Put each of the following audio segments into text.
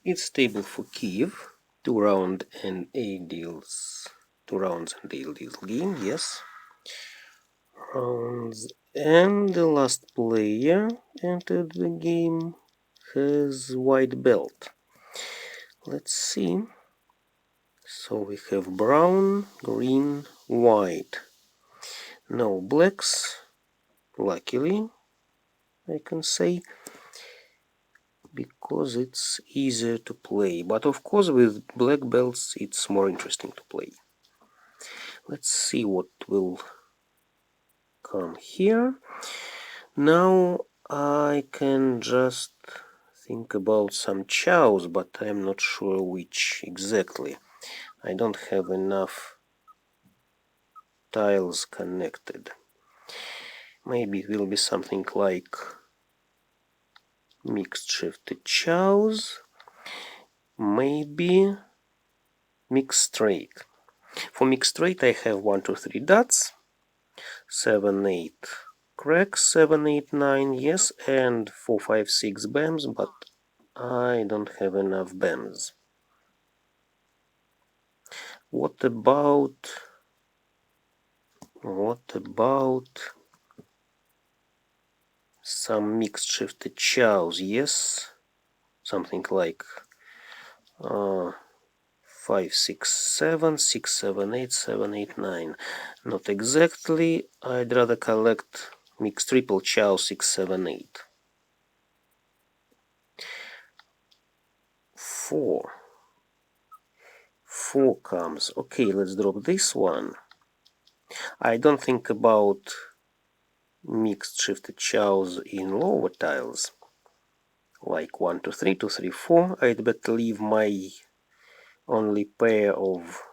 It's stable for Kiev. 2 rounds and 8 deals. 2 rounds and 8 deals game, yes. Rounds, and the last player entered the game has white belt. Let's see. So we have brown, green, white. No blacks, luckily, I can say, because it's easier to play. But of course with black belts it's more interesting to play. Let's see what will come here. Now I can just think about some chows, but I'm not sure which exactly. I don't have enough tiles connected. Maybe it will be something like mixed shifted chows. Maybe mixed straight. For mixed straight I have 1, 2, 3 dots, 7, 8 cracks, 7, 8, 9, yes, and 4, 5, 6 bams, but I don't have enough bams. What about some mixed shifted chows? Yes, something like 5, 6, 7, 6, 7, 8, 7, 8, 9. Not exactly. I'd rather collect mixed triple chow 6, 7, 8. 4. 4 comes. Okay, let's drop this one. I don't think about mixed shifted chows in lower tiles. Like 1, 2, 3, 2, 3, 4. I'd better leave my only pair of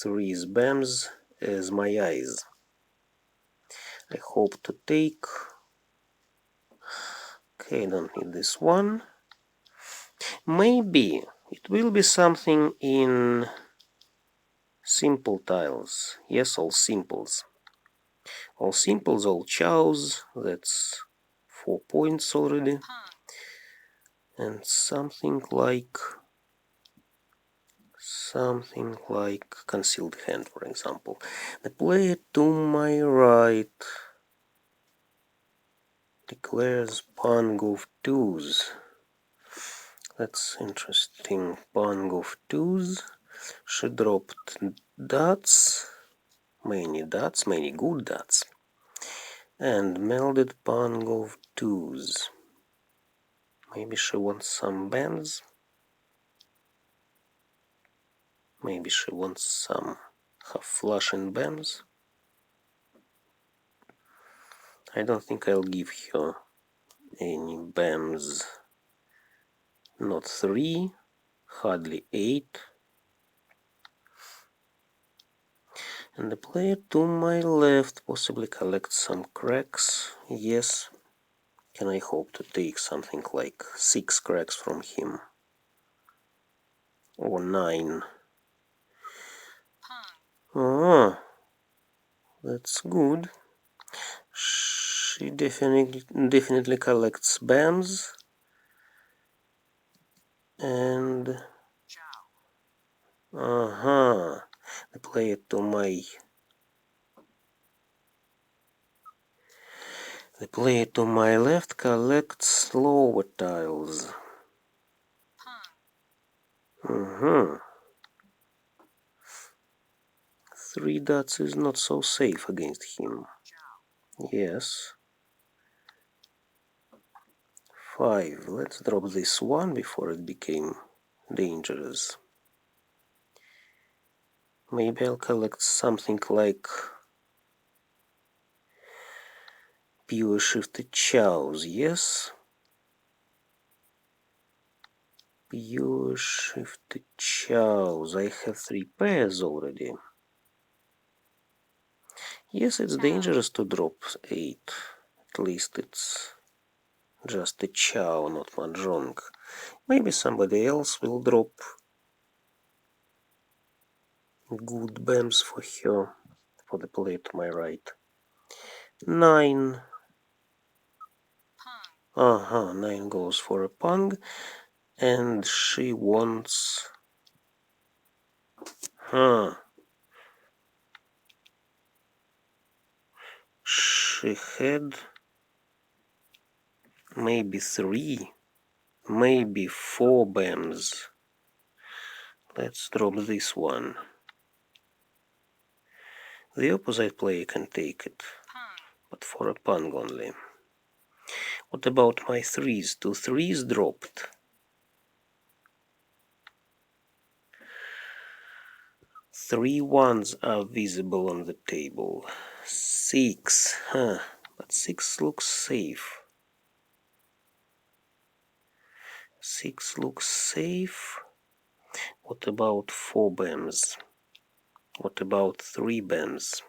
3 bams as my eyes. I hope to take. Okay, I don't need this one. Maybe it will be something in simple tiles. Yes, all simples. All simples, all chows. That's 4 points already. And something like concealed hand, for example. The player to my right declares pang of twos. That's interesting. Pang of twos. She dropped dots, many good dots, and melded pang of twos. Maybe she wants some bands. Maybe she wants some half flush and bams. I don't think I'll give her any bams. Not 3, hardly 8. And the player to my left possibly collects some cracks. Yes. Can I hope to take something like 6 cracks from him? Or 9. Ah, that's good. She definitely collects bams. And the player to my left collects lower tiles. 3 dots is not so safe against him. Yes. 5. Let's drop this one before it became dangerous. Maybe I'll collect something like pure shifted chows, yes? Pure shifted chows. I have 3 pairs already. Yes, it's dangerous to drop 8. At least it's just a chow, not mahjong. Maybe somebody else will drop good bams for her, for the player to my right. 9. 9 goes for a pang. and she wants... She had maybe 3, maybe 4 bams. Let's drop this one. The opposite player can take it, but for a pung only. What about my 3s? 2 3s dropped. 3 1s are visible on the table. 6, but 6 looks safe. 6 looks safe. What about 4 bams? What about 3 bams?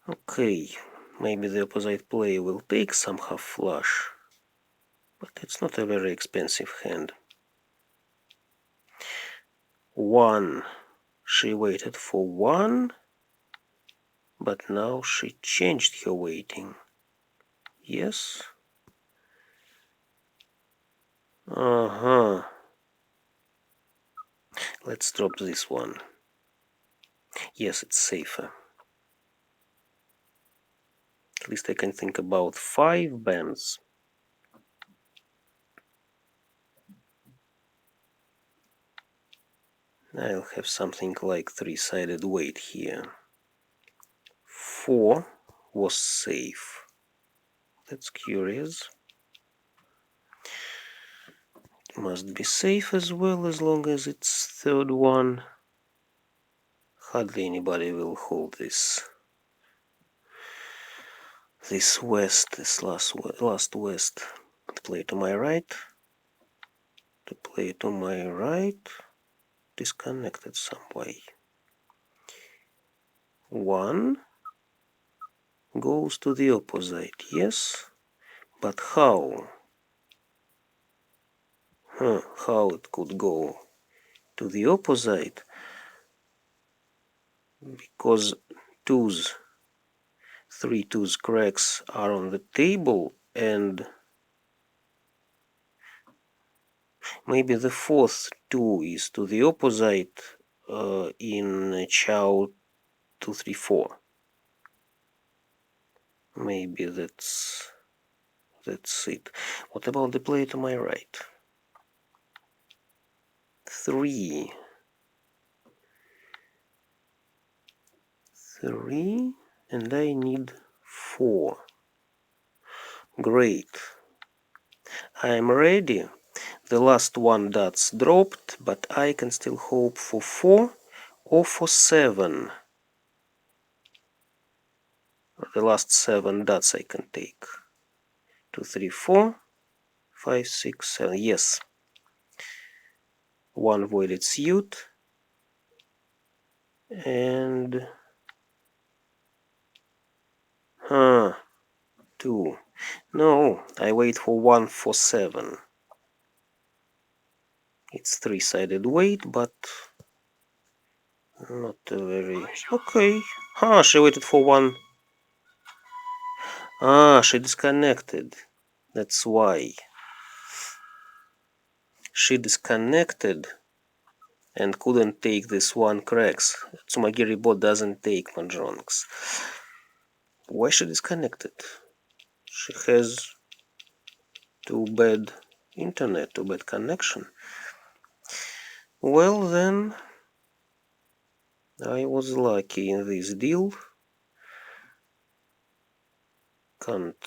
Okay, maybe the opposite player will take some half flush, but it's not a very expensive hand. 1. She waited for 1, but now she changed her waiting. Yes? Let's drop this one. Yes, it's safer. At least I can think about 5 bams. I'll have something like 3-sided wait here. 4 was safe. That's curious. It must be safe as well, as long as it's third one. Hardly anybody will hold this. This west, this last west. To play to my right. To play to my right. Disconnected some way. 1 goes to the opposite, yes? But how? How it could go to the opposite? Because 3 twos cracks are on the table, and maybe the 4th 2 is to the opposite in chow 2 3 4. Maybe that's it. What about the play to my right? 3, and I need 4. Great. I'm ready. The last 1 dots dropped, but I can still hope for 4 or for 7. The last 7 dots I can take. 2 3 4 5 6 7. Yes. 1 voided suit. And 2. No, I wait for 1 for 7. It's 3-sided wait, but not a very... Okay. She waited for 1. She disconnected. That's why. She disconnected and couldn't take this 1 cracks. Tsumagiri bot doesn't take mahjongs. Why she disconnected? She has too bad internet, too bad connection. Well then, I was lucky in this deal. Can't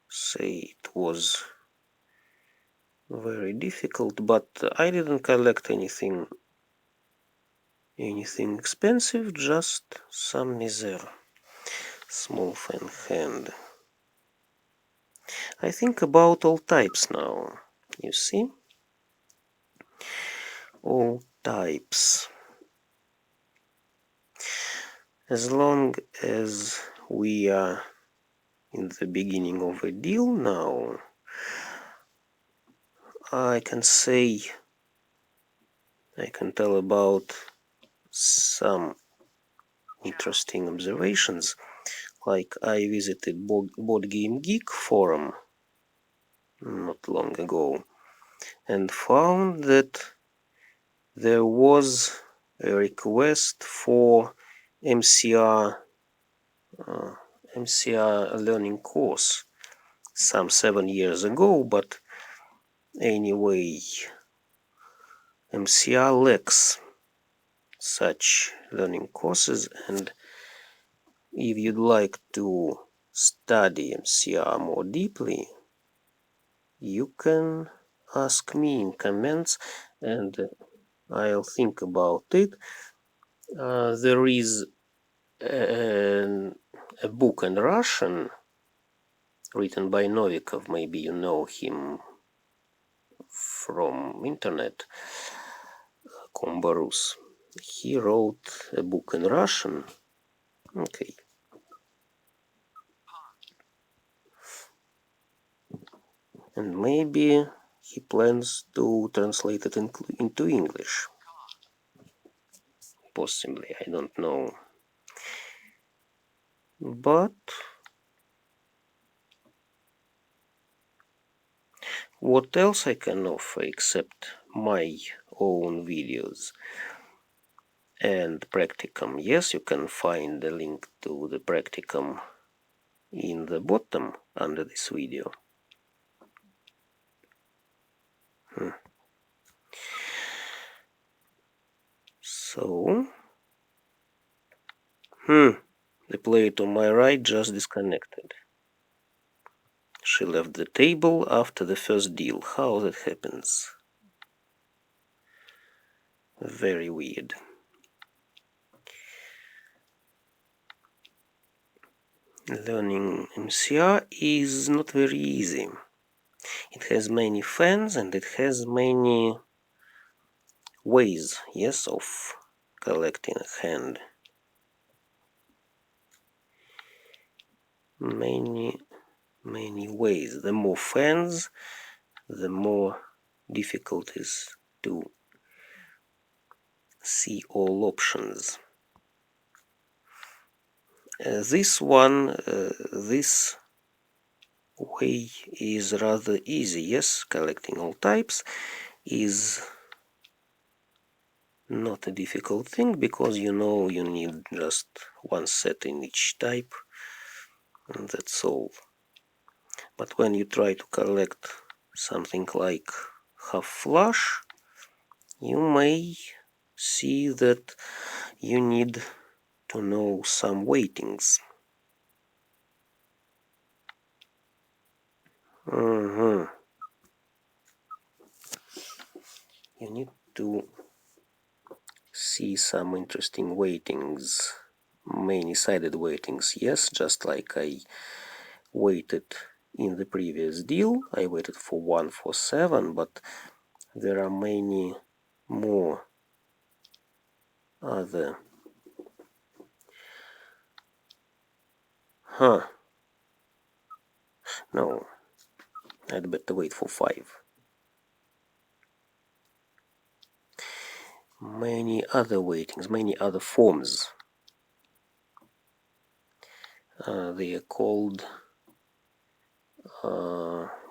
say it was very difficult, but I didn't collect anything expensive, just some misere. Small fan hand. I think about all types now. You see? All types. As long as we are in the beginning of a deal now, I can tell about some interesting observations. Like I visited Board Game Geek forum not long ago and found that there was a request for MCR learning course some 7 years ago, but anyway, MCR lacks such learning courses, and if you'd like to study MCR more deeply, you can ask me in comments and I'll think about it. There is a book in Russian written by Novikov, maybe you know him from internet, Kombarus. He wrote a book in Russian. Okay. And maybe he plans to translate it into English. Possibly, I don't know. But what else I can offer except my own videos and practicum? Yes, you can find the link to the practicum in the bottom under this video. So, the player to my right just disconnected. She left the table after the first deal. How that happens? Very weird. Learning MCR is not very easy. It has many fans and it has many ways, yes, of collecting a hand. Many ways. The more fans, the more difficult it is to see all options. This way is rather easy, yes, collecting all types is not a difficult thing because you know you need just one set in each type and that's all. But when you try to collect something like half flush, you may see that you need to know some weightings. You need to see some interesting weightings, many-sided weightings. Yes, just like I weighted in the previous deal. I weighted for 147, but there are many more other. No, I'd better wait for 5. Many other weightings, many other forms. They are called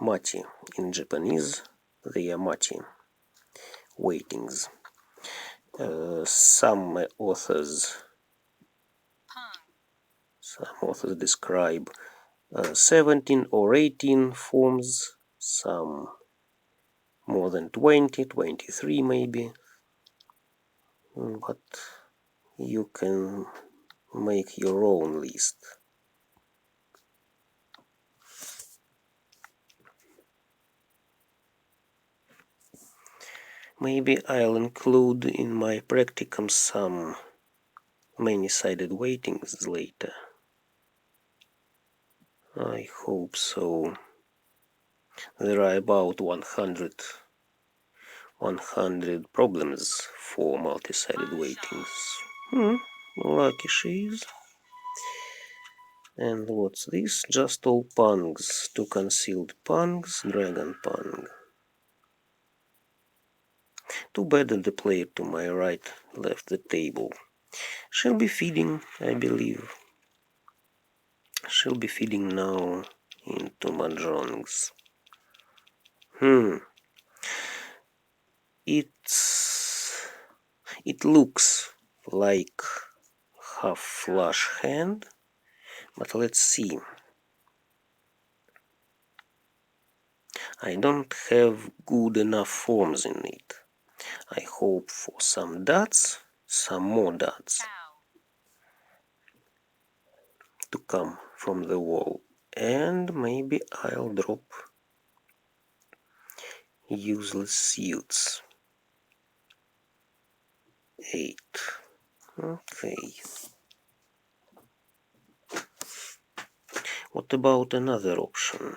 mati. In Japanese, they are mati weightings. Some authors describe 17 or 18 forms, some more than 20, 23 maybe, but you can make your own list. Maybe I'll include in my practicum some many-sided weightings later. I hope so. There are about 100 problems for multi-sided weightings. Lucky she is. And what's this? Just all pungs. 2 concealed pungs, dragon pung. Too bad that the player to my right left the table. She'll be feeding, I believe. She'll be feeding now into mahjongs. It looks like half flush hand, but let's see. I don't have good enough forms in it. I hope for some dots, some more dots to come from the wall. And maybe I'll drop useless suits. 8. Okay. What about another option?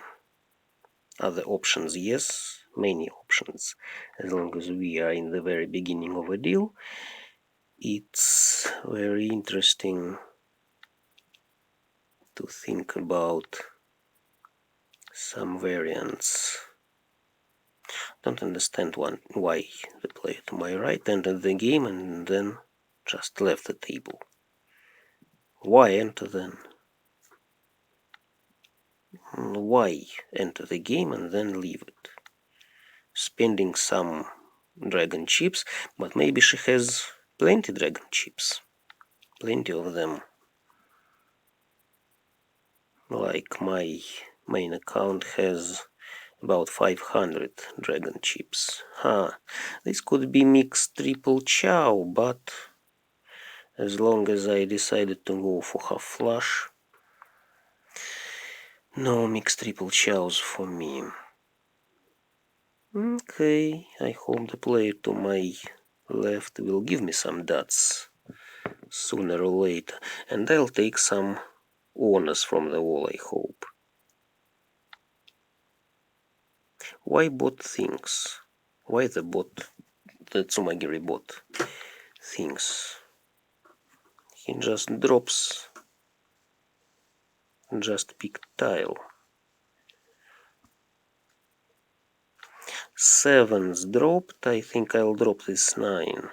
Other options, yes, many options. As long as we are in the very beginning of a deal, it's very interesting to think about some variants. Don't understand why the player to my right entered the game and then just left the table. Why enter then? Why enter the game and then leave it? Spending some dragon chips, but maybe she has plenty dragon chips. Plenty of them. Like my main account has about 500 dragon chips. This could be mixed triple chow, but as long as I decided to go for half flush, no mixed triple chows for me. Okay, I hope the player to my left will give me some dots sooner or later, and I'll take some honors from the wall, I hope. Why bot things? Why the Tsumagiri bot thinks? He just drops, just pick tile. 7's dropped, I think I'll drop this 9.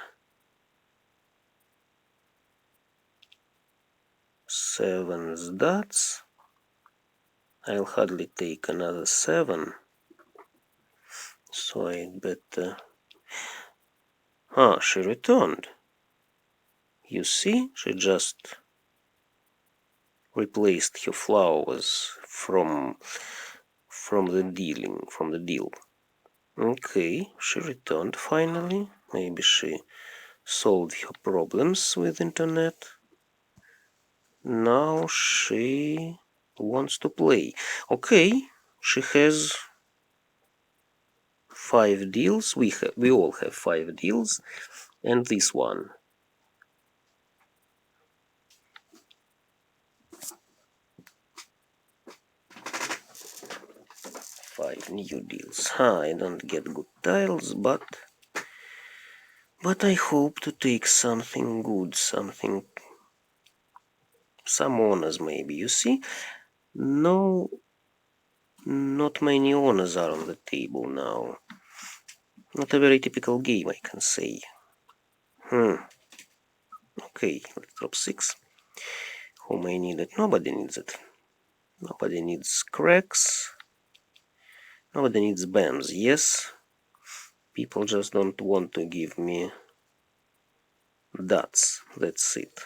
7's dots. I'll hardly take another 7. So I'd better... she returned. You see, she just replaced her flowers from the deal. Okay, she returned finally. Maybe she solved her problems with internet. Now she wants to play. Okay, she has 5 deals. We all have 5 deals, and this one. 5 new deals. I don't get good tiles, but I hope to take something good, some honors maybe. You see, no, not many honors are on the table now. Not a very typical game, I can say. Okay, let's drop 6. Who may need it? Nobody needs it. Nobody needs cracks. Nobody needs BAMs. Yes, people just don't want to give me dots. That's it.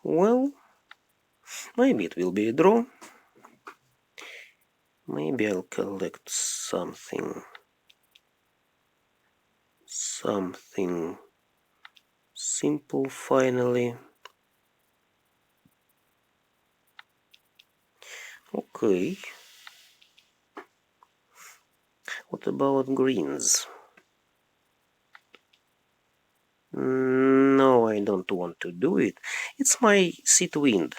Well, maybe it will be a draw. Maybe I'll collect something simple finally. Okay. What about greens? No, I don't want to do it. It's my seat wind.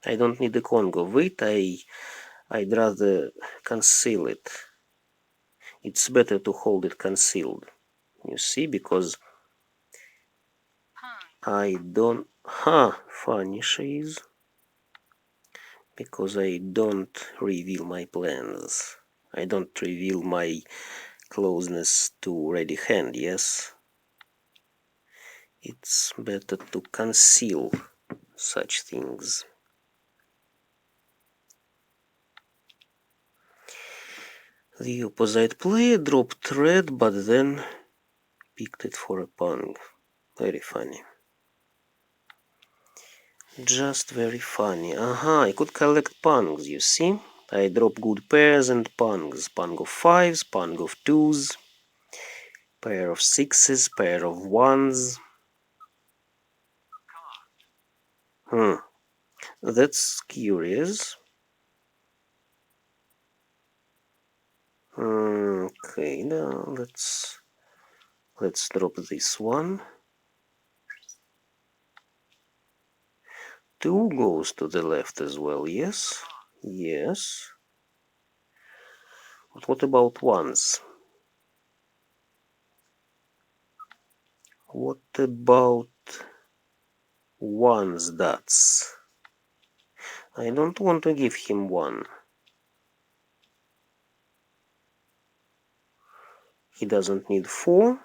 I don't need the Congo. Wait, I'd rather conceal it. It's better to hold it concealed. You see, because I don't... funny she is. Because I don't reveal my plans. I don't reveal my closeness to ready hand, yes? It's better to conceal such things. The opposite player dropped red, but then picked it for a pang. Very funny. Just very funny. Aha, I could collect pangs, you see? I drop good pairs and pangs. Pang of fives, pang of twos, pair of sixes, pair of ones. That's curious. Okay, now let's drop this one. 2 goes to the left as well, yes? Yes. But what about ones? What about ones dots? I don't want to give him 1. He doesn't need 4,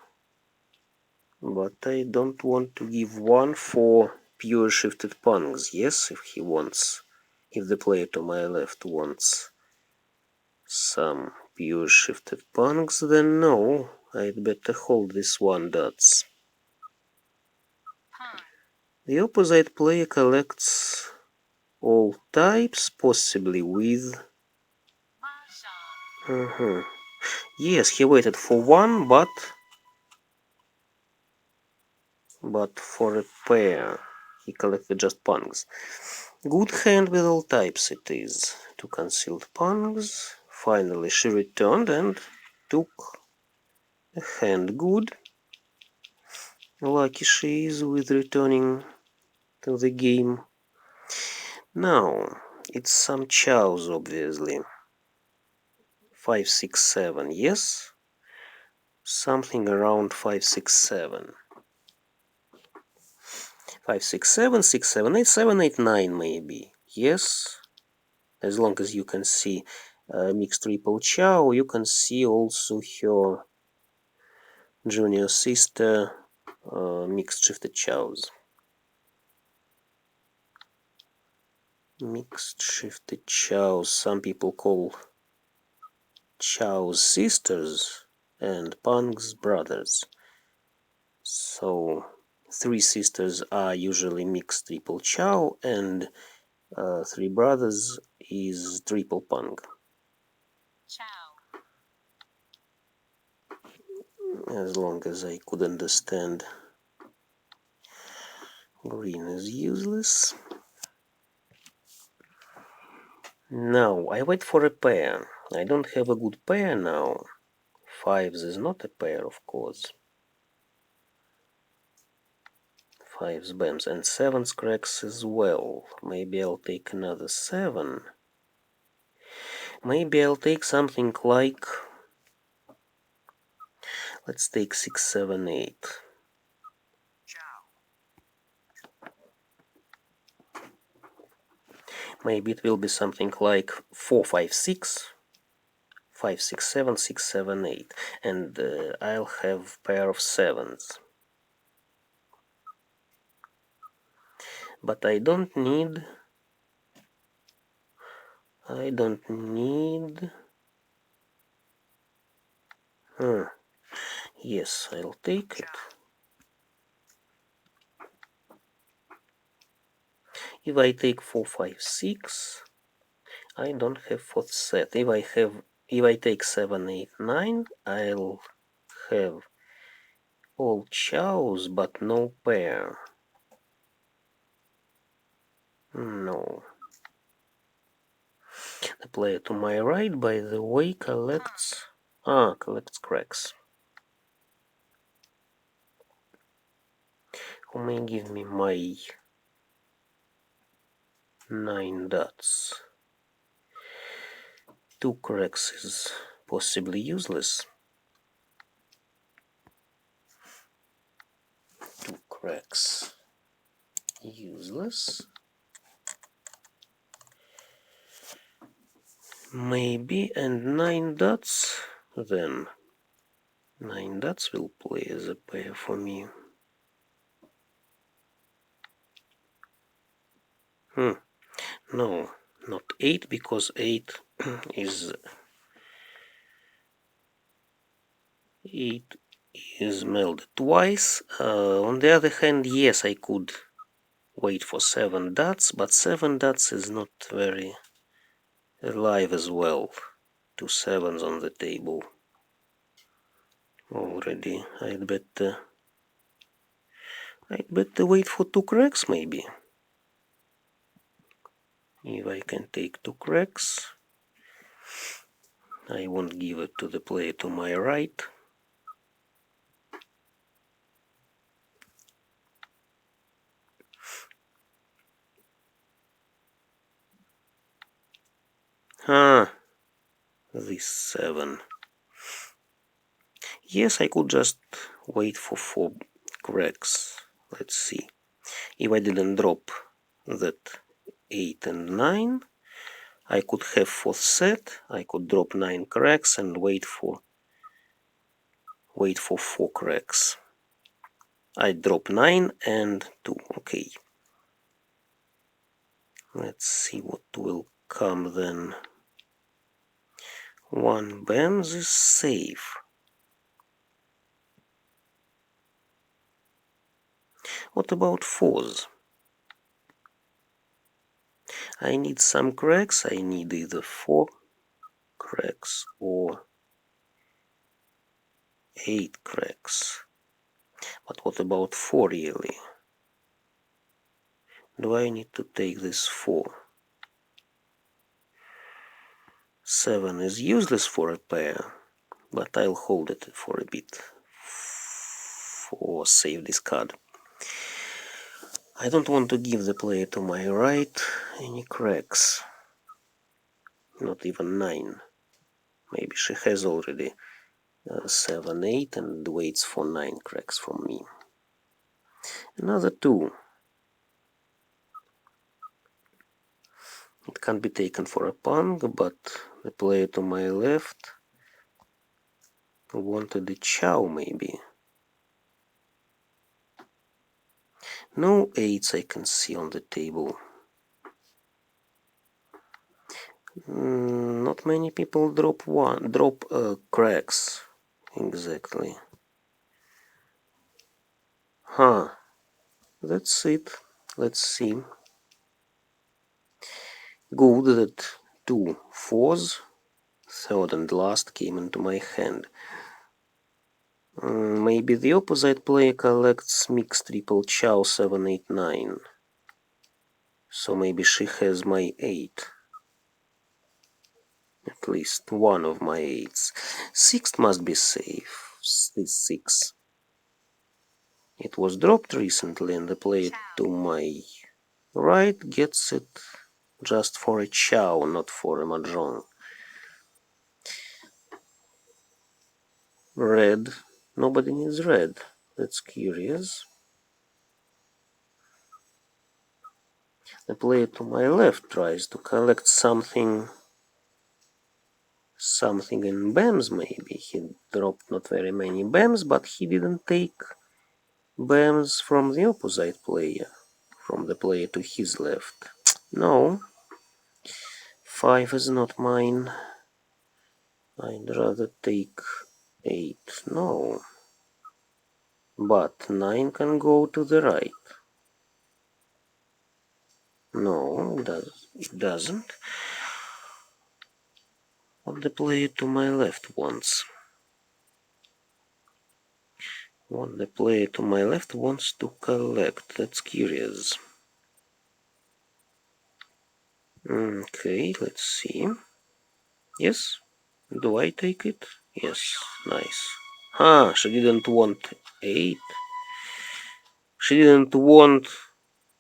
but I don't want to give 1 for pure shifted pangs. Yes, if the player to my left wants some pure shifted pangs, then no, I'd better hold this 1 dots. The opposite player collects all types, possibly with... Yes, he waited for 1, but for a pair. He collected just pangs. Good hand with all types it is. 2 concealed pangs. Finally she returned and took a hand. Good. Lucky she is with returning to the game. Now, it's some chows, obviously. 5, 6, 7, yes? Something around 5, 6, 7. 5, 6, 7, 6, 7, 8, 7, 8, 9 maybe. Yes? As long as you can see mixed triple chow, you can see also her junior sister mixed shifted chows. Mixed shifted chows, some people call chows sisters and pangs brothers. So 3 sisters are usually mixed triple chow, and 3 brothers is triple pang. As long as I could understand, green is useless. Now I wait for a pair. I don't have a good pair now. 5s is not a pair, of course. 5s bams and 7s cracks as well. Maybe I'll take another 7. Maybe I'll take something like... Let's take 6, 7, 8. Maybe it will be something like 4, 5, 6. 5, 6, 7, 6, 7, 8. And I'll have pair of 7s. But I don't need... Yes, I'll take it. If I take 4, 5, 6, I don't have fourth set. If I take 7, 8, 9, I'll have all chows but no pair. No. The player to my right, by the way, collects cracks. Who may give me my 9 dots? 2 cracks is possibly useless. 2 cracks useless. Maybe, and 9 dots then. 9 dots will play as a pair for me. No, not 8, because 8 is 8 is melded twice. On the other hand, yes, I could wait for 7 dots, but 7 dots is not very alive as well. 2 sevens on the table already. I'd better wait for 2 cracks maybe. If I can take 2 cracks, I won't give it to the player to my right. This 7. Yes, I could just wait for 4 cracks. Let's see. If I didn't drop that 8 and 9, I could have 4th set. I could drop 9 cracks and wait for 4 cracks. I drop 9 and 2. Okay. Let's see what will come then. 1 BAMS is safe. What about 4s? I need some cracks. I need either 4 cracks or 8 cracks. But what about 4 really? Do I need to take this 4? 7 is useless for a pair, but I'll hold it for a bit for save discard. I don't want to give the player to my right any cracks. Not even 9. Maybe she has already 7, 8 and waits for 9 cracks from me. Another 2. It can't be taken for a pung, but the player to my left wanted a chow maybe. No 8s I can see on the table. Not many people drop cracks. Exactly. That's it. Let's see. Good that 2 4s, third and last, came into my hand. Maybe the opposite player collects mixed triple chow 7, 8, 9. So maybe she has my 8. At least one of my 8s. 6 must be safe. This 6. It was dropped recently and the player to my right gets it just for a chow, not for a mahjong. Red. Nobody needs red. That's curious. The player to my left tries to collect something in BAMs maybe. He dropped not very many BAMs, but he didn't take BAMs from the opposite player, from the player to his left. No, 5 is not mine. I'd rather take 8. No. But 9 can go to the right. No, it doesn't. What the player to my left wants. What the player to my left wants to collect. That's curious. Okay, let's see. Yes? Do I take it? Yes, nice. She didn't want 8. She didn't want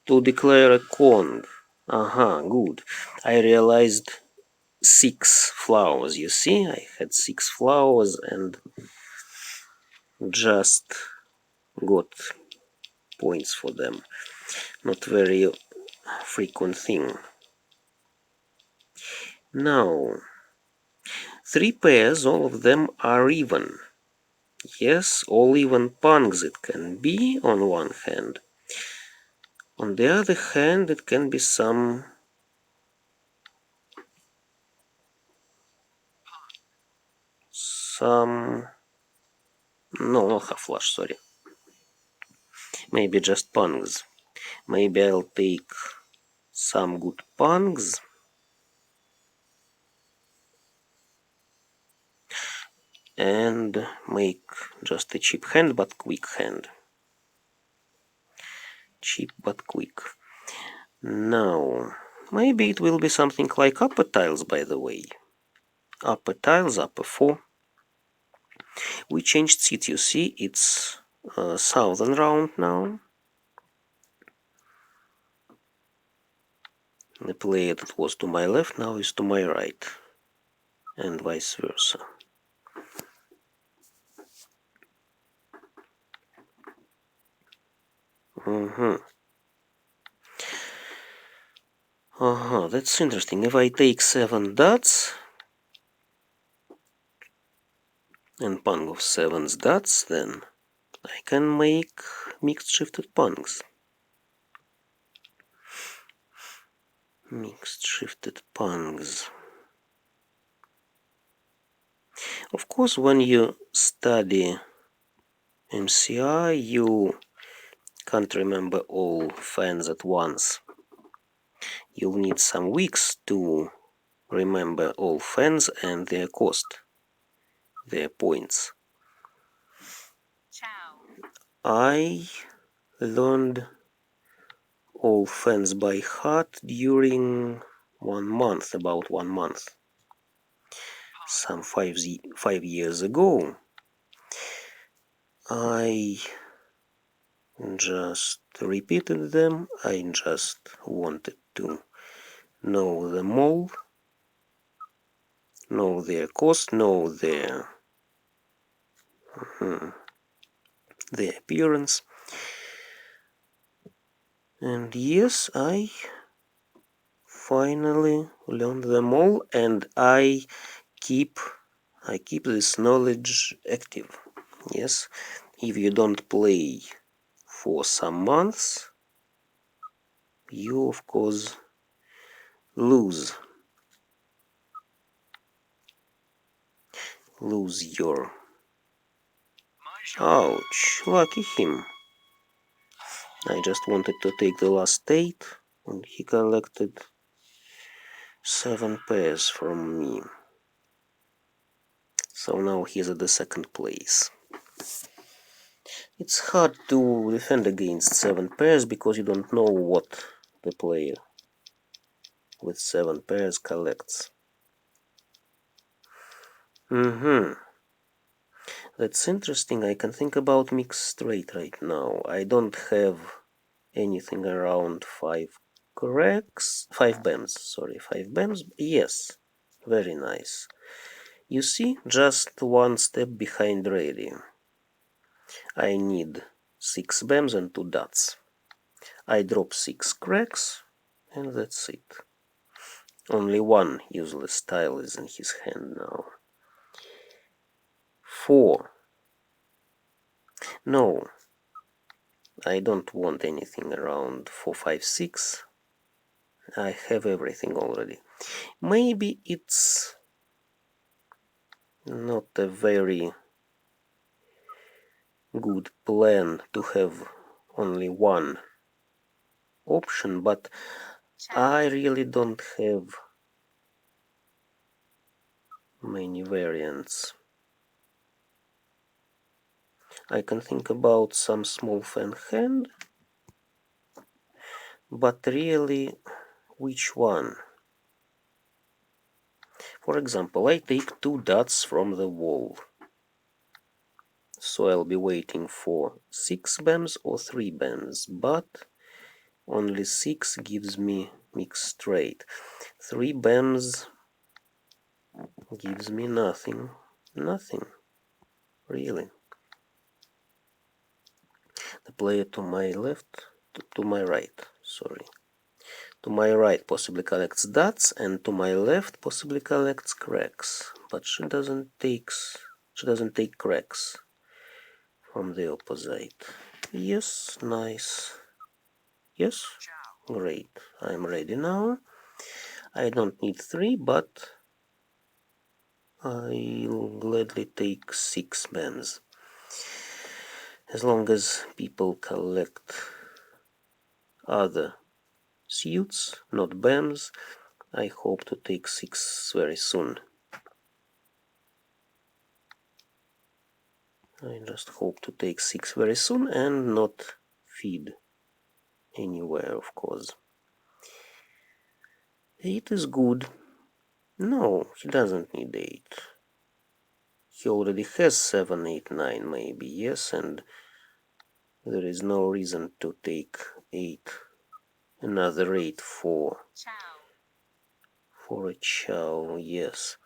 to declare a Kong. Good. I realized 6 flowers, you see? I had 6 flowers and just got points for them. Not very frequent thing. Now, 3 pairs, all of them are even. Yes, all even pungs it can be on one hand. On the other hand, it can be some no, not half flush, sorry. Maybe just punks. Maybe I'll take some good punks and make just a cheap hand but quick hand. Cheap but quick. Now, maybe it will be something like upper tiles, by the way. Upper tiles, upper 4. We changed seat, you see, it's southern round now. The player that was to my left now is to my right, and vice versa. That's interesting. If I take 7 dots and pung of 7 dots, then I can make mixed shifted pungs. Mixed shifted pungs. Of course, when you study MCI, you can't remember all fans at once. You'll need some weeks to remember all fans and their cost, their points. I learned all fans by heart during 1 month, about 1 month. Some 5 years ago, I just repeated them. I just wanted to know them all, know their cost, know their appearance. And yes, I finally learned them all, and I keep this knowledge active. Yes, if you don't play for some months, you of course lose your... Ouch, lucky him. I just wanted to take the last 8, and he collected 7 pairs from me. So now he's at the 2nd place. It's hard to defend against 7 pairs because you don't know what the player with 7 pairs collects. That's interesting. I can think about mix straight right now. I don't have anything around 5 cracks, 5 BAMs, sorry, 5 BAMs. Yes, very nice. You see, just 1 step behind ready. I need 6 BAMs and 2 dots. I drop 6 cracks, and that's it. Only 1 useless tile is in his hand now. 4. No, I don't want anything around 4, 5, 6. I have everything already. Maybe it's not a very good plan to have only 1 option, but I really don't have many variants. I can think about some small fan hand, but really, which one? For example, I take 2 dots from the wall. So I'll be waiting for 6 BAMs or 3 BAMs, but only 6 gives me mix straight. 3 BAMs gives me nothing. Nothing. Really. The player to my left, to my right, sorry. To my right possibly collects dots, and to my left possibly collects cracks. But she doesn't take cracks from the opposite. Yes, nice. Yes? Great. I'm ready now. I don't need 3, but I'll gladly take 6 BAMs. As long as people collect other suits, not BAMs, I hope to take 6 very soon. I just hope to take 6 very soon and not feed anywhere, of course. 8 is good. No, he doesn't need 8. He already has 7, 8, 9 maybe, yes, and there is no reason to take 8. Another 8 for a chow, yes.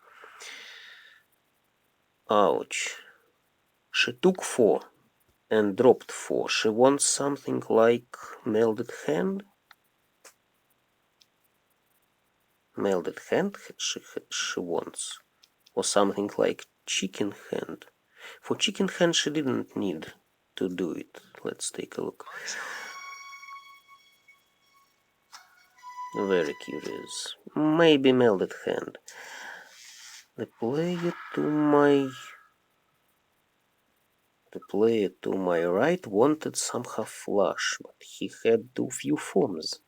Ouch. She took 4 and dropped 4. She wants something like melded hand? Melded hand she wants. Or something like chicken hand. For chicken hand she didn't need to do it. Let's take a look. Very curious. Maybe melded hand. The player to my right wanted somehow flush, but he had too few forms.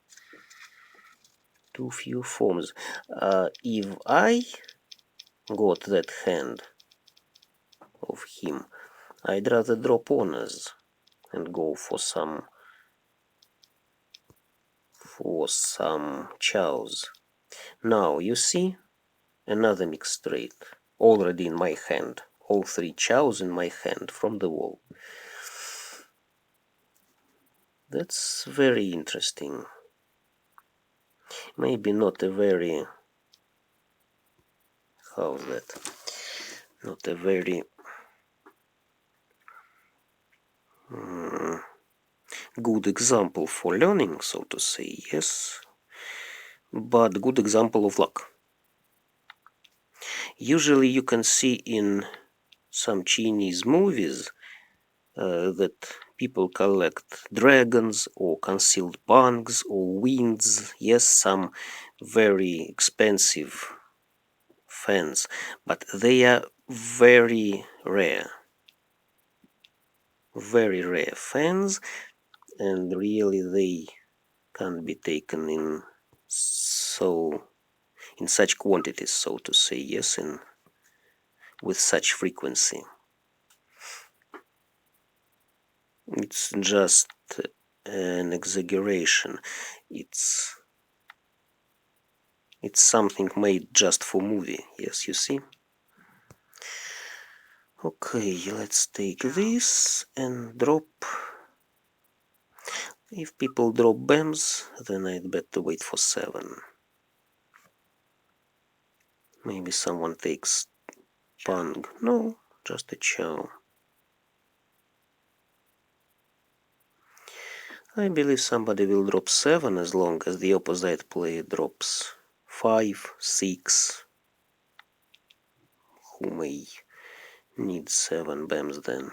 If I got that hand of him, I'd rather drop honors and go for some chows. Now you see another mixed trait already in my hand. All 3 chows in my hand from the wall. That's very interesting. Maybe not a very... how's that? Not a very good example for learning, so to say, yes. But good example of luck. Usually you can see in some Chinese movies that people collect dragons or concealed bungs or winds, yes, some very expensive fans, but they are very rare fans, and really they can't be taken in such quantities, so to say, yes, and with such frequency. It's just an exaggeration. It's something made just for movie, yes, you see. Okay, let's take this and drop. If people drop BAMs, then I'd better wait for 7. Maybe someone takes Pang. No, just a chow. I believe somebody will drop 7 as long as the opposite player drops 5, 6. Who may need 7 BAMs then?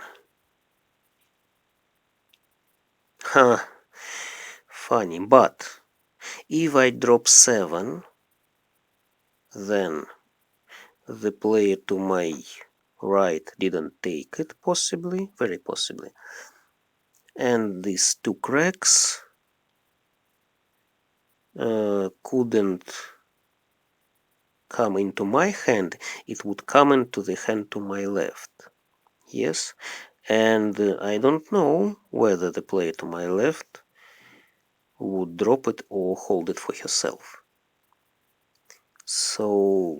Huh. Funny, but if I drop 7, then the player to my right didn't take it, possibly, very possibly. And these 2 cracks couldn't come into my hand, it would come into the hand to my left. Yes, and I don't know whether the player to my left would drop it or hold it for herself. So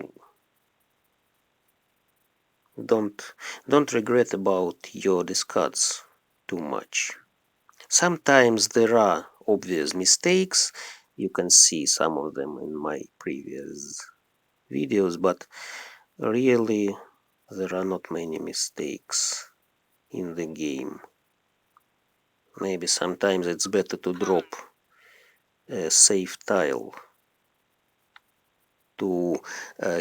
don't regret about your discards too much. Sometimes there are obvious mistakes. You can see some of them in my previous videos, but really there are not many mistakes in the game. Maybe sometimes it's better to drop a safe tile to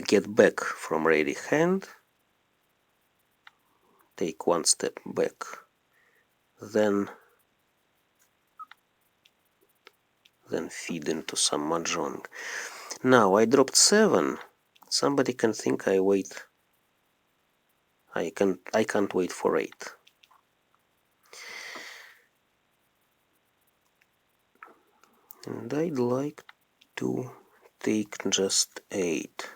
get back from ready hand, take 1 step back, then then feed into some mahjong. Now I dropped 7. Somebody can think I wait. I can't wait for 8. And I'd like to take just 8.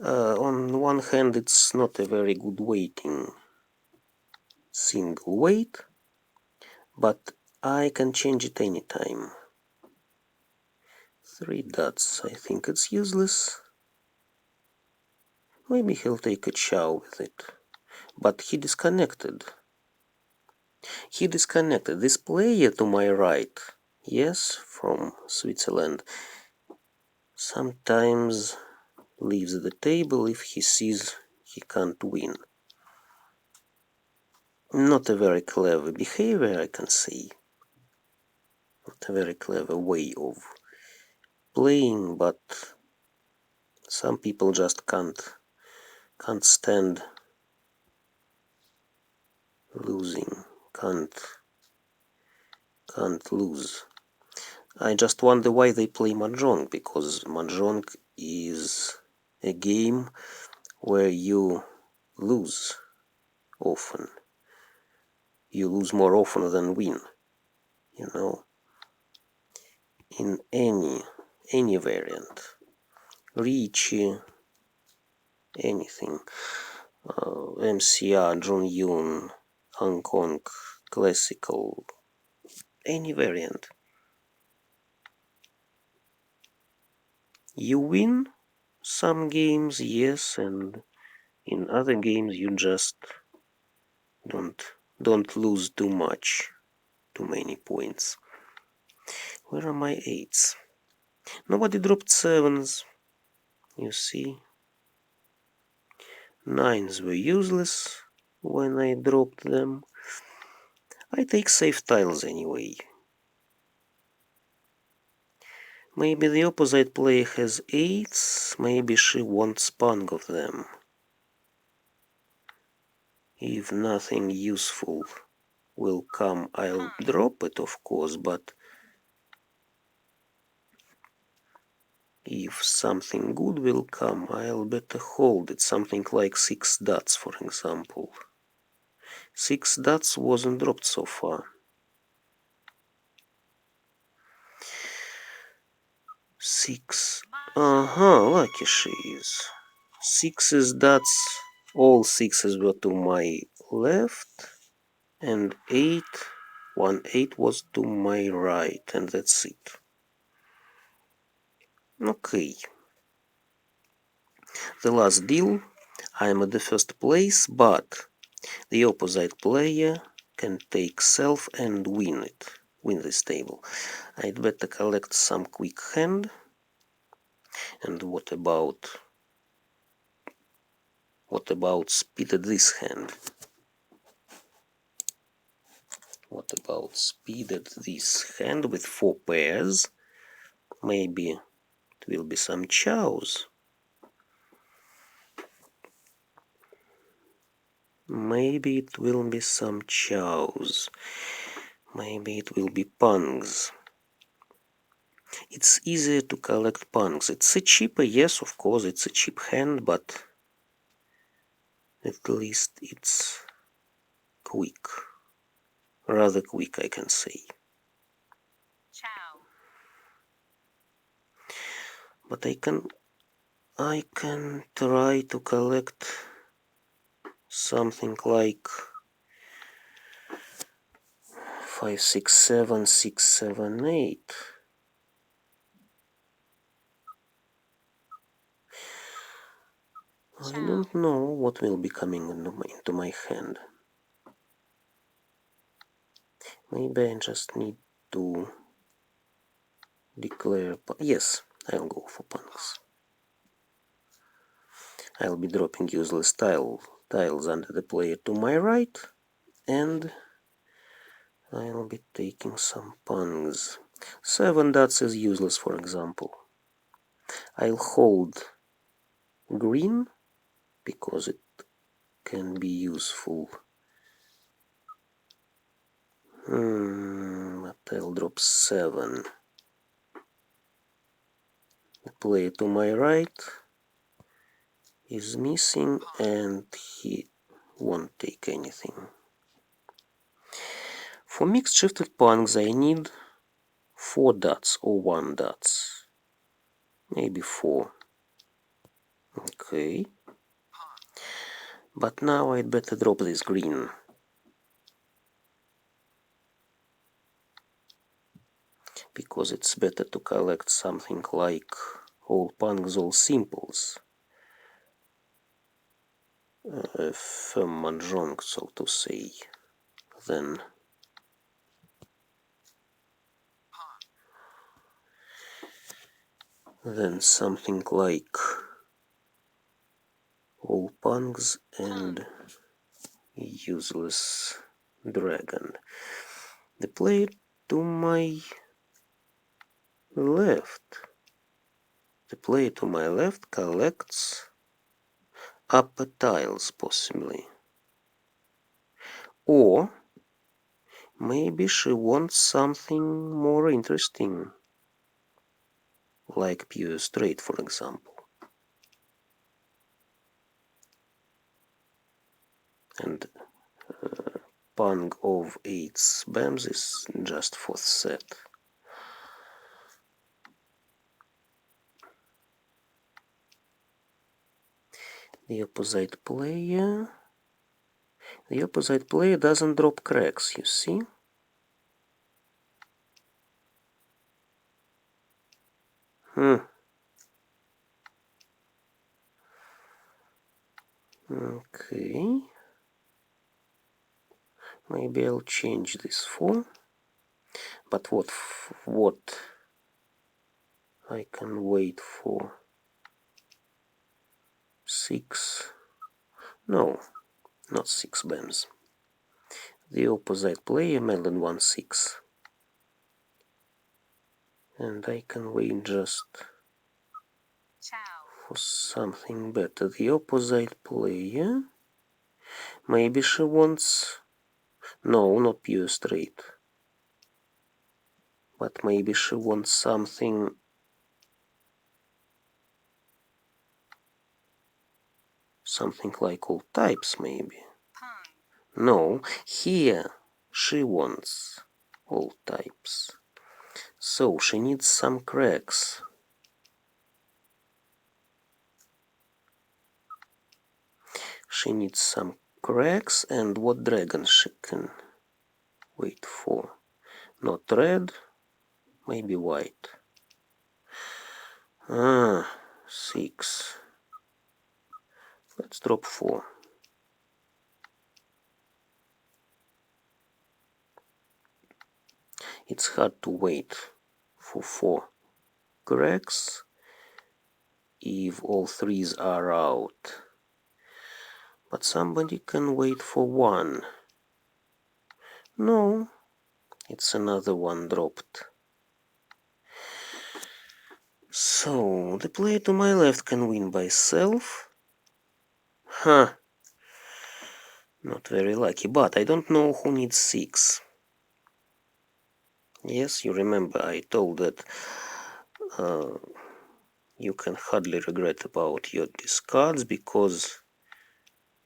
On one hand, it's not a very good waiting single wait, but I can change it anytime. 3 dots, I think it's useless. Maybe he'll take a chow with it. But he disconnected. He disconnected. This player to my right, yes, from Switzerland, sometimes leaves the table if he sees he can't win. Not a very clever behavior, I can say. Not a very clever way of playing, but some people just can't stand losing, can't lose. I just wonder why they play mahjong, because mahjong is a game where you lose often. You lose more often than win, you know, in any variant. Ricci, anything. MCR, John Yun, Hong Kong, classical, any variant. You win some games, yes, and in other games you just don't lose too much, too many points. Where are my 8s? Nobody dropped 7s, you see. 9s were useless when I dropped them. I take safe tiles anyway. Maybe the opposite player has 8s, maybe she wants pung of them. If nothing useful will come, I'll drop it, of course, but if something good will come, I'll better hold it. Something like 6 dots, for example. 6 dots wasn't dropped so far. 6. Lucky she is. 6's dots, all 6's were to my left, and 8 was to my right, and that's it. Okay. The last deal, I'm at the first place, but the opposite player can take self and win this table. I'd better collect some quick hand. And what about speeded this hand? What about speeded this hand with 4 pairs? Maybe it will be some chows. Maybe it will be some chows. Maybe it will be pungs. It's easier to collect pungs. It's a cheaper, yes, of course, it's a cheap hand, but at least it's quick. Rather quick, I can say. But I can try to collect something like 5, 6, 7, 6, 7, 8. I don't know what will be coming into my hand. Maybe I just need to declare. Yes, I'll go for punks. I'll be dropping useless tiles under the player to my right, and I'll be taking some pungs. 7 dots is useless, for example. I'll hold green because it can be useful. But I'll drop 7. The player to my right is missing and he won't take anything. For mixed shifted punks I need 4 dots or 1 dots. Maybe 4. Okay. But now I'd better drop this green. Because it's better to collect something like all punks, all simples. Femme mahjong, so to say. Then something like all punks and useless dragon. The player to my left. The player to my left collects upper tiles, possibly. Or maybe she wants something more interesting, like pure straight, for example. And punk of 8 BAMs is just 4th set. The opposite player doesn't drop cracks, you see? Okay. Maybe I'll change this 4. But what I can wait for 6. No, not 6 BAMs. The opposite player melon 1-6. And I can wait just for something better. The opposite player, maybe she wants, no, not pure straight, but maybe she wants something like all types, maybe. No, here she wants all types. So she needs some cracks. She needs some cracks, and what dragon she can wait for? Not red, maybe white. 6. Let's drop 4. It's hard to wait for 4 cracks if all 3s are out. But somebody can wait for 1. No, it's another one dropped. So, the player to my left can win by self. Not very lucky, but I don't know who needs 6. Yes, you remember I told that you can hardly regret about your discards because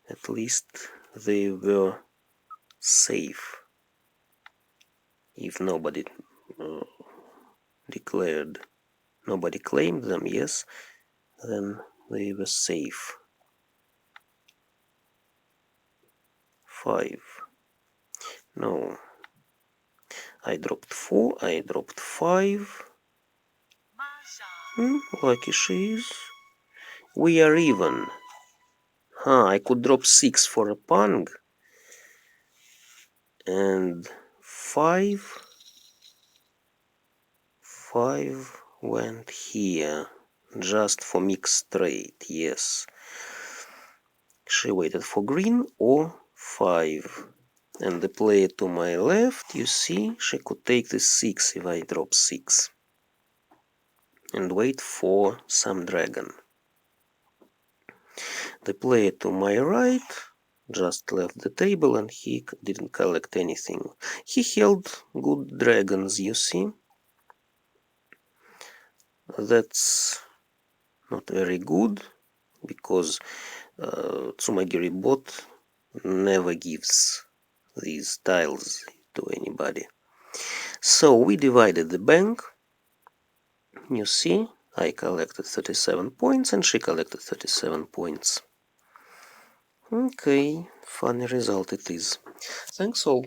at least they were safe. If nobody nobody claimed them, yes, then they were safe. 5. No. I dropped 4, I dropped 5. Lucky she is. We are even. I could drop 6 for a pung. And 5 went here. Just for mixed straight, yes. She waited for green or 5. And the player to my left, you see, she could take the 6 if I drop 6. And wait for some dragon. The player to my right just left the table and he didn't collect anything. He held good dragons, you see. That's not very good, because Tsumagiri bot never gives these tiles to anybody. So we divided the bank. You see, I collected 37 points and she collected 37 points. Okay, funny result it is. Thanks all.